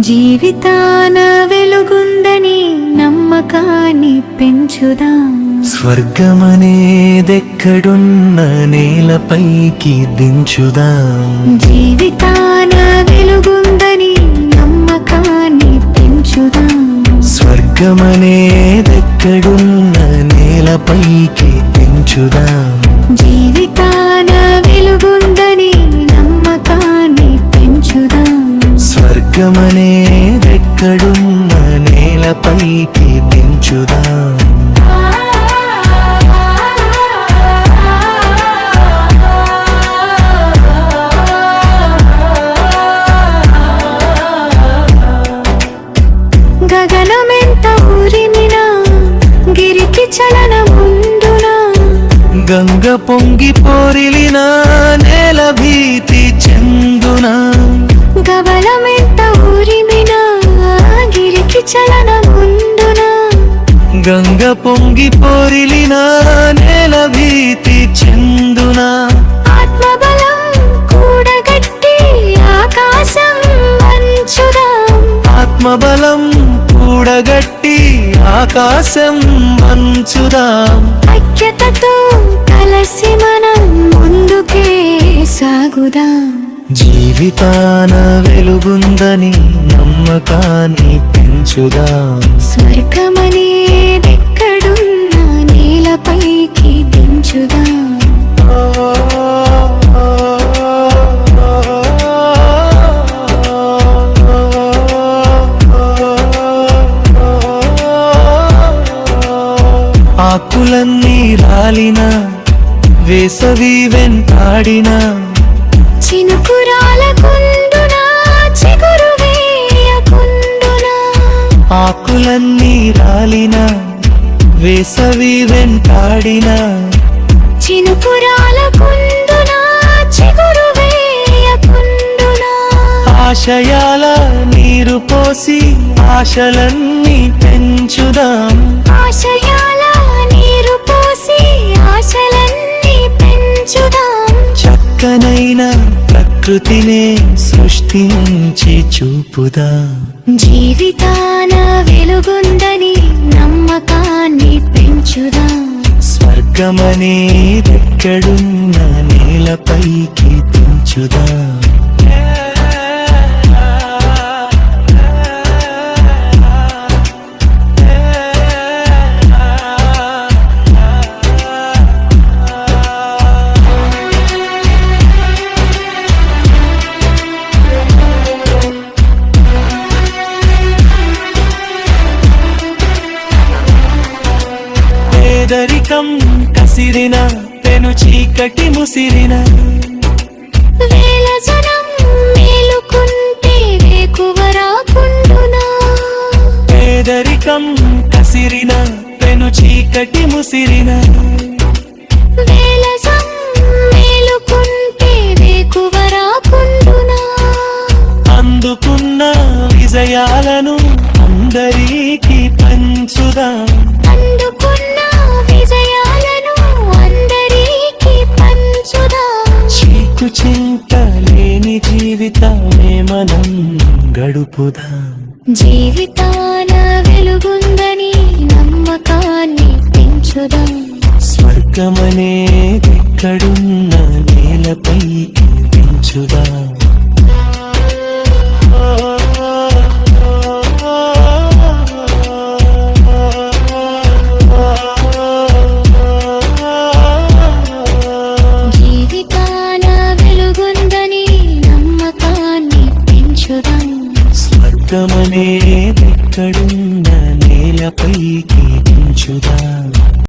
జీవితాన వెలుగుందని నమ్మకాన్ని పెంచుదాం. స్వర్గమనేదెక్కడున్న నేలపైకి దించుదాం. జీవితాన వెలుగుందని నమ్మకాన్ని పెంచుదాం. స్వర్గమనేదెక్కడున్న నేలపైకి దించుదాం. జీవితాన వెలుగుందని నమ్మకాన్ని పెంచుదాం. స్వర్గమనేదెక్కడున్న నేలపైకి దించుదాం. గగనమెంత ఊరిమినా గిరికి చలనముందునా, గంగ పొంగి పోరిలిన నేల భీతి చెందునా. గబలమెంత ఊరిమినా గిరికి చలనముందునా, గంగ పొంగి పోరిలిన నేల భీతి చెందునా. ఆత్మబలం కూడగట్టి ఆకాశం వంచుదాం. ఆత్మబలం కూడగట్టి ఆకాశం వంచుదాం. ఐక్యతతో కలసి మనం ముందుకే సాగుదాం. జీవితాన వెలుగుందని నమ్మకాన్ని పెంచుదాం. స్వర్గమనేదెక్కడున్న నేలపైకి దించుదాం. ఆకులన్నీ రాలిన వేసవి వెంటాడిన, చినుకురాలకుండునా చిగురు వేయకుండునా. ఆకులన్నీ రాలిన వేసవి వెంటాడిన, చినుకురాలకుండునా చిగురు వేయకుండునా. ఆశయాల నీరు పోసి ఆశలన్నీ పెంచుదాం. ఆశయాల నీరు పోసి ఆశలన్నీ పెంచుదాం. చక్కనైన ప్రకృతినే సృష్టించి చూపుదాం. జీవితాన వెలుగుందని నమ్మకాన్ని పెంచుదాం. స్వర్గమనేదెక్కడున్న నేలపైకి దించుదాం. పేదరికం కసిరిన పెను చీకటి ముసిరిన, వేల జనం మేలుకుంటే వేకువ రాకుండునా. పేదరికం కసిరిన పెను చీకటి ముసిరిన, వేల జనం మేలుకుంటే వేకువ రాకుండునా. అందుకున్న విజయాలను అందరికీ పంచుదాం. అందుకున్న విజయాలను అందరికీ పంచుదాం. చీకు చింత లేని జీవితమే మనం గడుపుదాం. జీవితాన వెలుగుందని నమ్మకాన్ని పెంచుదాం. స్వర్గమనేదెక్కడున్న నేలపైకి దించుదాం. జీవితాన వెలుగుందని నమ్మకాన్ని పెంచుదాం. స్వర్గమనేదెక్కడున్న నేలపైకి దించుదాం.